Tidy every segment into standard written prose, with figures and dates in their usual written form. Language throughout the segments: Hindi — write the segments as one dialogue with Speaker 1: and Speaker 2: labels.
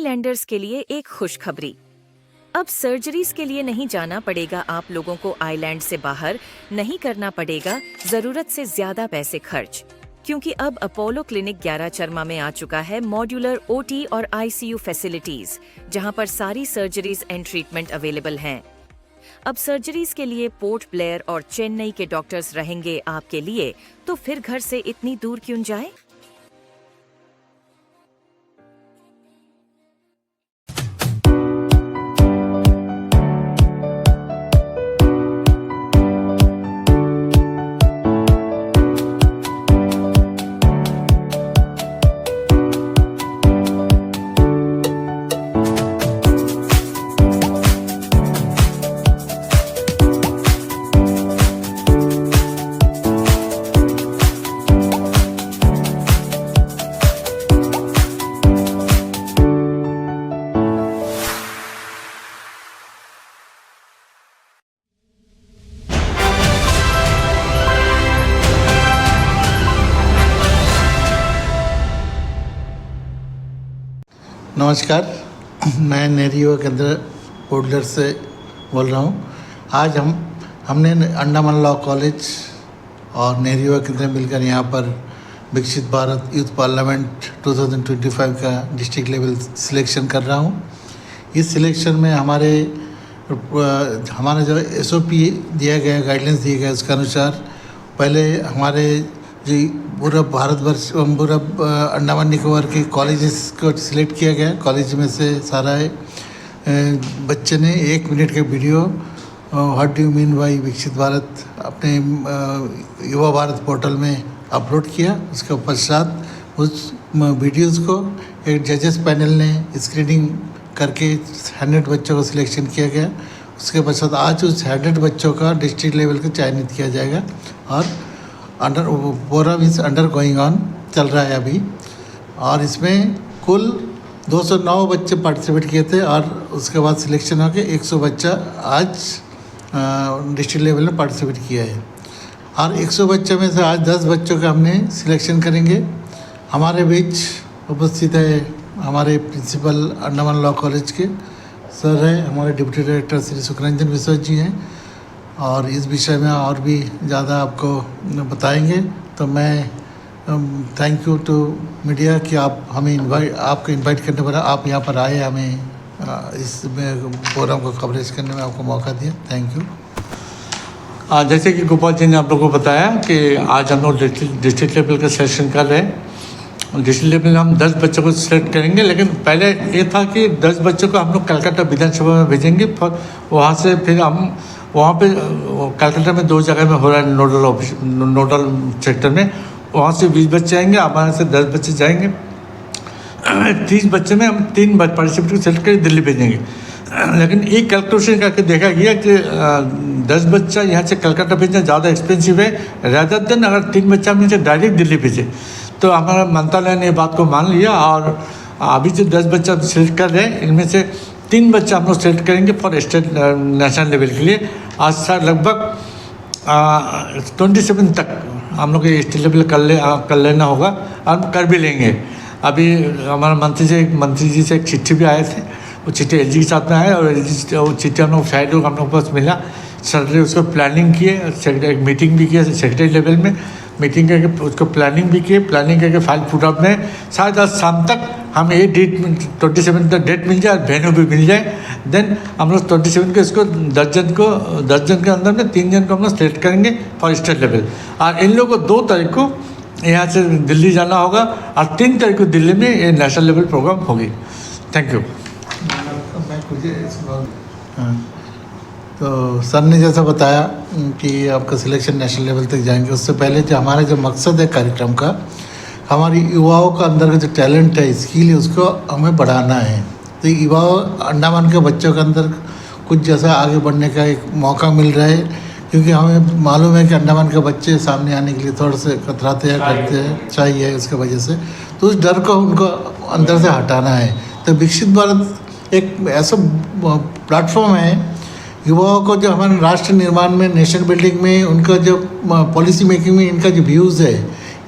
Speaker 1: आईलैंडर्स के लिए एक खुशखबरी। अब सर्जरीज के लिए नहीं जाना पड़ेगा आप लोगों को, आइलैंड से बाहर नहीं करना पड़ेगा जरूरत से ज्यादा पैसे खर्च, क्योंकि अब अपोलो क्लिनिक 11 चरमा में आ चुका है मॉड्यूलर ओटी और आईसीयू फैसिलिटीज, जहां पर सारी सर्जरीज एंड ट्रीटमेंट अवेलेबल हैं। अब सर्जरीज के लिए पोर्ट ब्लेयर और चेन्नई के डॉक्टर्स रहेंगे आपके लिए, तो फिर घर से इतनी दूर क्यों जाए।
Speaker 2: नमस्कार, मैं नेहरू युवा केंद्र पोर्टलर से बोल रहा हूँ। आज हमने अंडमान लॉ कॉलेज और नेहरू युवा केंद्र मिलकर यहाँ पर विकसित भारत यूथ पार्लियामेंट 2025 का डिस्ट्रिक्ट लेवल सिलेक्शन कर रहा हूँ। इस सिलेक्शन में हमारा जो एसओपी दिया गया, गाइडलाइंस दिए गए, उसके अनुसार पहले हमारे जो पूरा भारतवर्ष पूरा अंडमान निकोबार के कॉलेजेस को सिलेक्ट किया गया। कॉलेज में से सारा बच्चे ने 1 मिनट का video what do you mean by विकसित भारत अपने युवा भारत पोर्टल में अपलोड किया। उसके पश्चात उस वीडियोस को एक जजेस पैनल ने स्क्रीनिंग करके 100 बच्चों को सिलेक्शन किया गया। उसके पश्चात आज उस 100 बच्चों का डिस्ट्रिक्ट लेवल का चयनित किया जाएगा और program is under going on, चल रहा है अभी। और इसमें कुल 209 बच्चे पार्टिसिपेट किए थे और उसके बाद सिलेक्शन होकर 100 बच्चा आज डिस्ट्रिक्ट लेवल में पार्टिसिपेट किया है। और 100 बच्चों में से आज 10 बच्चों का हमने सिलेक्शन करेंगे। हमारे बीच उपस्थित है हमारे प्रिंसिपल अंडमान लॉ कॉलेज के सर हैं, हमारे डिप्टी डायरेक्टर श्री सुखरंजन विश्वास जी हैं और इस विषय में और भी ज़्यादा आपको बताएंगे। तो मैं थैंक यू टू मीडिया कि आप हमें आपको इनवाइट करने पर आप यहाँ पर आए, हमें इस प्रोग्राम को कवरेज करने में आपको मौका दिया। Thank you.
Speaker 3: जैसे कि गोपाल जी ने आप लोगों को बताया कि आज हम लोग डिस्ट्रिक्ट लेवल का सिलेक्शन कर रहे हैं। डिस्ट्रिक्ट लेवल में हम 10 बच्चों को सिलेक्ट करेंगे, लेकिन पहले ये था कि 10 बच्चों को हम लोग कलकत्ता विधानसभा में भेजेंगे। वहाँ से फिर हम वहाँ पे कलकत्ता में 2 जगह में हो रहा है नोडल सेक्टर में, वहाँ से 20 बच्चे आएंगे, हमारे से 10 बच्चे जाएंगे। 30 बच्चे में हम 3 पार्टिसिपेंट को सेलेक्ट कर दिल्ली भेजेंगे। लेकिन एक कैलकुलेशन करके देखा गया कि 10 बच्चा यहाँ से कलकत्ता भेजना ज़्यादा एक्सपेंसिव है, रादर देन अगर 3 बच्चा हम इसे डायरेक्ट दिल्ली भेजें। तो हमारा मंत्रालय ने बात को मान लिया और अभी जो 10 बच्चा सेलेक्ट कर रहे हैं, इनमें से 3 बच्चा हम लोग सेलेक्ट करेंगे फॉर स्टेट नेशनल लेवल के लिए। आज से लगभग 27 तक हम लोग ये स्टेट लेवल कर लेना होगा और हम कर भी लेंगे। अभी हमारा मंत्री जी से एक चिट्ठी भी आए थे, वो चिट्ठी एलजी के साथ में आए और वो चिट्ठी हम लोग शायद हम लोग पास मिला। सर ने उसको प्लानिंग किए, एक मीटिंग भी किया सेक्रेटरी लेवल में, मीटिंग करके उसको प्लानिंग भी किए, प्लानिंग करके फाइल पुट अप में शायद आज शाम तक हमें ये डेट 27 तक डेट मिल जाए और वेन्यू भी मिल जाए। देन हम लोग 27 को इसको 10 जन के अंदर में 3 जन को हम लोग सेलेक्ट करेंगे फॉर स्टेट लेवल। और इन लोगों को 2 तारीख को यहाँ से दिल्ली जाना होगा और 3 तारीख को दिल्ली में ये नेशनल लेवल प्रोग्राम होगी। Thank you.
Speaker 2: तो सर ने जैसा बताया कि आपका सिलेक्शन नेशनल लेवल तक जाएंगे, उससे पहले जो हमारा जो मकसद है कार्यक्रम का, हमारी युवाओं का अंदर का जो टैलेंट है, स्किल है, उसको हमें बढ़ाना है। तो युवाओं अंडमान के बच्चों के अंदर कुछ जैसा आगे बढ़ने का एक मौका मिल रहा है, क्योंकि हमें मालूम है कि अंडमान के बच्चे सामने आने के लिए थोड़े से कतराते हैं, करते हैं, चाहिए उसके वजह से। तो उस डर को उनको अंदर से हटाना है। तो विकसित भारत एक ऐसा प्लेटफॉर्म है युवाओं को, जो हमारे राष्ट्र निर्माण में, नेशन बिल्डिंग में, उनका जो पॉलिसी मेकिंग में इनका जो व्यूज़ है,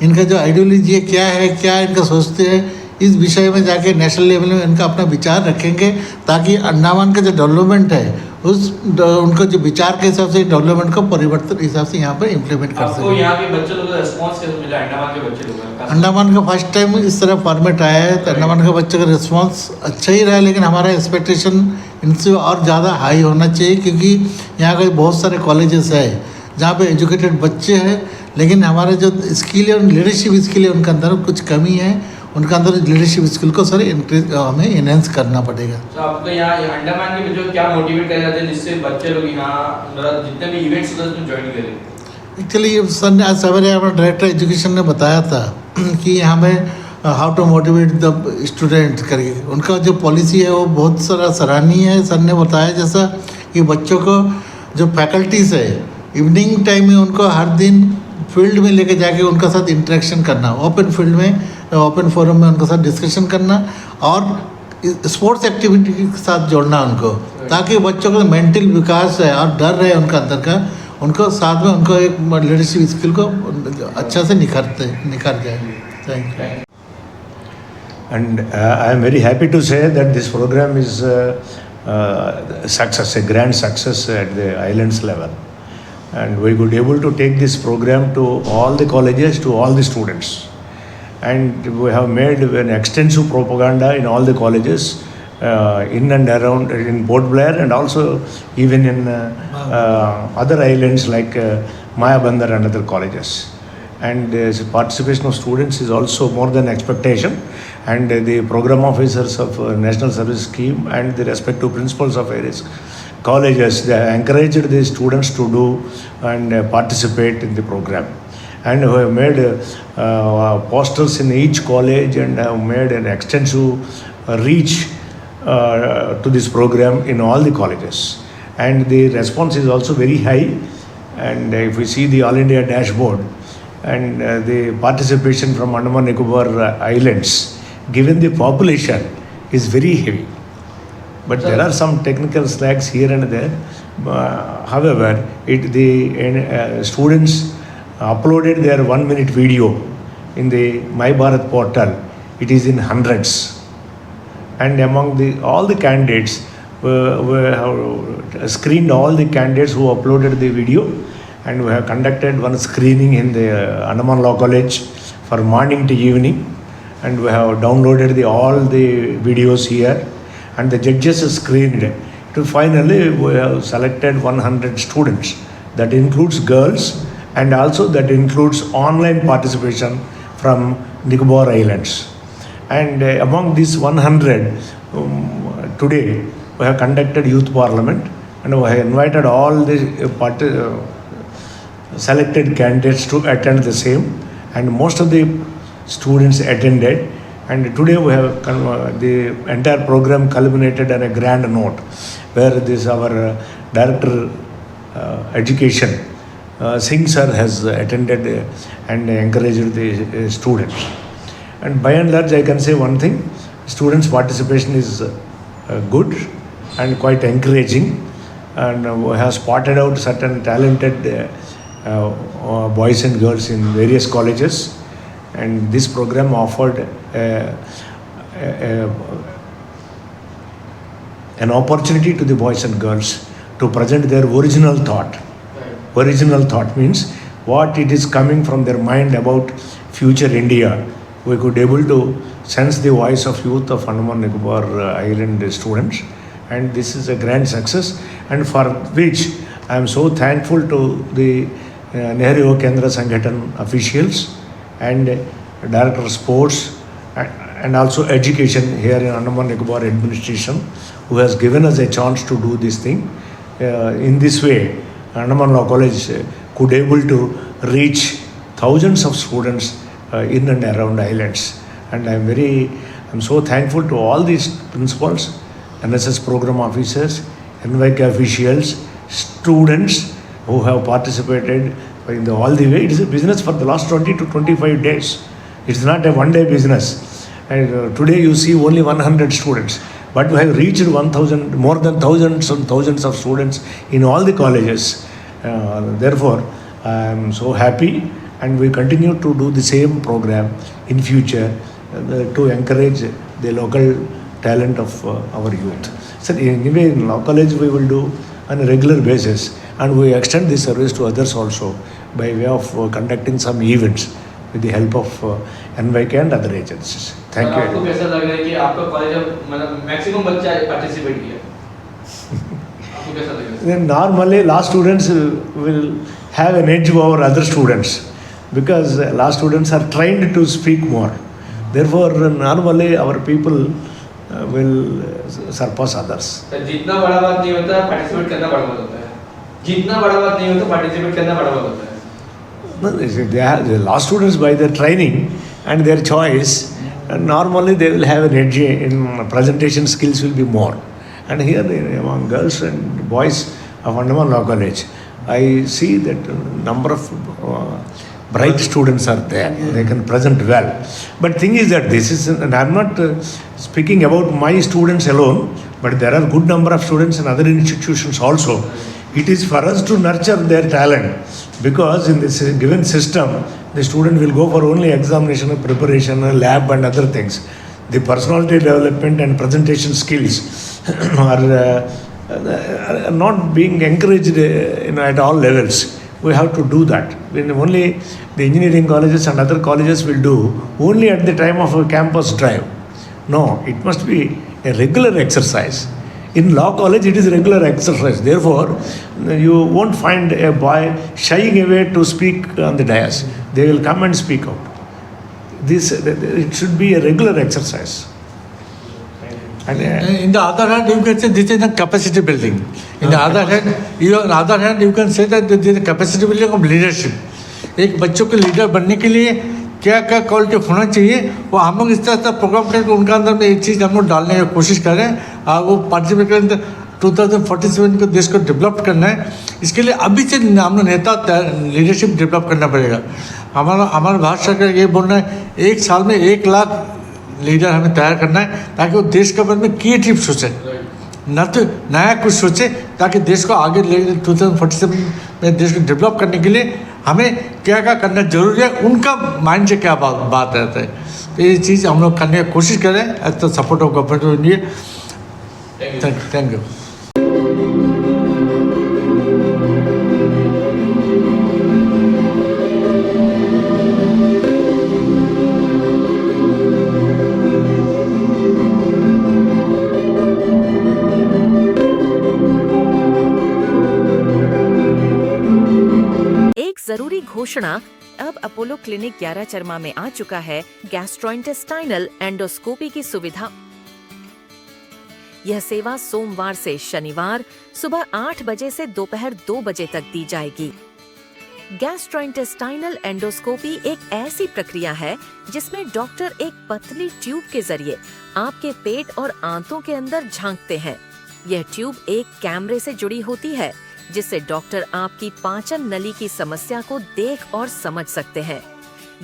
Speaker 2: इनका जो आइडियोलॉजी है, क्या है, क्या इनका सोचते हैं, इस विषय में जाके नेशनल लेवल में इनका अपना विचार रखेंगे, ताकि अंडमान का जो डेवलपमेंट है उनको जो विचार के हिसाब से डेवलपमेंट को परिवर्तन हिसाब से यहाँ पर इम्प्लीमेंट कर
Speaker 4: आपको
Speaker 2: सकें।
Speaker 4: यहाँ के बच्चे लोगों का रिस्पॉन्स कैसे मिला अंडमान के बच्चे लोगों का?
Speaker 2: अंडमान का फर्स्ट टाइम इस तरह फॉर्मेट आया है, तो अंडमान के बच्चों का रिस्पांस अच्छा ही रहा है, लेकिन हमारा एक्सपेक्टेशन इनसे और ज़्यादा हाई होना चाहिए, क्योंकि यहाँ के बहुत सारे कॉलेजेस है जहाँ पे एजुकेटेड बच्चे हैं, लेकिन हमारे जो स्किल है, लीडरशिप स्किल है, उनके अंदर कुछ कमी है। उनका अंदर लीडरशिप स्किल को सर हमें इनहेंस करना पड़ेगा।
Speaker 4: तो आपको यहाँ अंडमान के बच्चों को क्या मोटिवेट कर जाते हैं जिससे बच्चे लोग यहाँ मतलब जितने भी इवेंट्स होते हैं उसमें ज्वाइन करें?
Speaker 2: एक्चुअली सर ने आज सवेरे हमारे डायरेक्टर एजुकेशन ने बताया था कि यहाँ में how to motivate the student करके उनका जो पॉलिसी है वो बहुत सारा सराहनीय है। सर ने बताया जैसा कि बच्चों को जो फैकल्टीज़ है इवनिंग टाइम में उनको हर दिन फील्ड में लेके जाके उनका साथ इंटरेक्शन करना, ओपन फील्ड में ओपन फोरम में उनके साथ डिस्कशन करना और स्पोर्ट्स एक्टिविटी के साथ जोड़ना उनको, ताकि बच्चों का मेंटल विकास है और डर है उनका अंदर का, उनको साथ में उनको एक लीडरशिप स्किल को अच्छा से निखार जाए। Thank you.
Speaker 5: And I am very happy to say that this program is success, a grand success at the islands level. And we could able to take this program to all the colleges, to all the students. And we have made an extensive propaganda in all the colleges, in and around in Port Blair, and also even in other islands like Maya Bandar and other colleges. And the participation of students is also more than expectation, and the program officers of National Service Scheme and the respective principals of various colleges, they encouraged the students to do and participate in the program. And we have made posters in each college and have made an extensive reach to this program in all the colleges. And the response is also very high. And if we see the All India dashboard, and the participation from Andaman Nicobar Islands, given the population, is very heavy. But there are some technical slacks here and there. However, the students uploaded their 1 minute video in the My Bharat portal. It is in hundreds. And among all the candidates, we have screened all the candidates who uploaded the video, and we have conducted one screening in the Andaman Law College for morning to evening, and we have downloaded all the videos here, and the judges screened. To finally, we have selected 100 students. That includes girls, and also that includes online participation from Nicobar Islands. And among these 100, today we have conducted youth parliament, and we have invited all the selected candidates to attend the same, and most of the students attended. And today we have the entire program culminated in a grand note, where this our director education Singh sir has attended and encouraged the students. And by and large, I can say one thing: students' participation is good and quite encouraging, and we have spotted out certain talented boys and girls in various colleges, and this program offered an opportunity to the boys and girls to present their original thought. Original thought means what it is coming from their mind about future India. We could able to sense the voice of youth of Andaman Nicobar Island students, and this is a grand success, and for which I am so thankful to the Nehru Kendra Sanghatan officials and Director of Sports and also Education here in Andaman Nicobar administration, who has given us a chance to do this thing. In this way, Andaman Law College could able to reach thousands of students in and around islands. And I'm so thankful to all these principals, NSS program officers, NYK officials, students who have participated in all the way. It is a business for the last 20 to 25 days. It's not a one-day business. And today you see only 100 students, but we have reached 1,000, more than thousands and thousands of students in all the colleges. Therefore, I am so happy, and we continue to do the same program in future to encourage the local talent of our youth. So anyway, in law college we will do on a regular basis, and we extend this service to others also by way of conducting some events with the help of NYK and other agencies. Thank you.
Speaker 4: आपको कैसा लग रहा है कि आपका कॉलेज मतलब मैक्सिमम बच्चा पार्टिसिपेट किया? आपको कैसा लग रहा है?
Speaker 5: Then normally law students will have an edge over other students because law students are trained to speak more. Therefore, normally our people will surpass others.
Speaker 4: तो जितना बड़ा बात नहीं होता पार्टिसिपेट करना बड़ा बात होता है. जितना बड़ा बात नहीं होता पार्टिसिपेट करना बड़ा बात होता है.
Speaker 5: No, the law students by their training and their choice, normally they will have an edge in presentation skills will be more. And here among girls and boys of Andaman Law College, I see that number of bright students are there. They can present well. But thing is that this is, and I'm not speaking about my students alone, but there are good number of students in other institutions also. It is for us to nurture their talent, because in this given system, the student will go for only examination, preparation, lab and other things. The personality development and presentation skills are not being encouraged at all levels. We have to do that. When only the engineering colleges and other colleges will do only at the time of a campus drive. No, it must be a regular exercise. In law college, it is regular exercise. Therefore, you won't find a boy shying away to speak on the dais. They will come and speak out. It should be a regular exercise. And,
Speaker 3: In the other hand, you can say this is a capacity building. In the other hand, you can say that this is a capacity building of leadership. एक बच्चों के लीडर बनने के लिए क्या क्या क्वालिटी होना चाहिए, वो हम लोग इस तरह से प्रोग्राम करके उनका अंदर में एक चीज़ हम लोग डालने की कोशिश करें और वो पार्टिसिपेट करें. 2047 को देश को डेवलप करना है, इसके लिए अभी से हम लोग नेता लीडरशिप डेवलप करना पड़ेगा. हमारा भारत सरकार ये बोल रहा है 1 साल में 1 लाख लीडर हमें तैयार करना है, ताकि वो देश के बारे में क्रिएटिव सोचे, न तो नया कुछ सोचे, ताकि देश को आगे ले 2047 में देश को डेवलप करने के लिए हमें क्या क्या करना जरूरी है, उनका माइंड से क्या बात रहता है. तो ये चीज़ हम लोग करने की कोशिश करें as the support of government of India. Thank you.
Speaker 1: जरूरी घोषणा. अब अपोलो क्लिनिक 11 चरमा में आ चुका है गैस्ट्रोइंटेस्टाइनल एंडोस्कोपी की सुविधा. यह सेवा सोमवार से शनिवार सुबह 8 बजे से दोपहर 2 बजे तक दी जाएगी. गैस्ट्रोइंटेस्टाइनल एंडोस्कोपी एक ऐसी प्रक्रिया है जिसमें डॉक्टर एक पतली ट्यूब के जरिए आपके पेट और आंतों के अंदर झांकते हैं. यह ट्यूब एक कैमरे से जुड़ी होती है, जिससे डॉक्टर आपकी पाचन नली की समस्या को देख और समझ सकते हैं.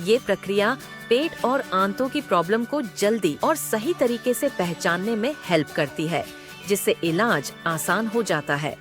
Speaker 1: ये प्रक्रिया पेट और आंतों की प्रॉब्लम को जल्दी और सही तरीके से पहचानने में हेल्प करती है, जिससे इलाज आसान हो जाता है.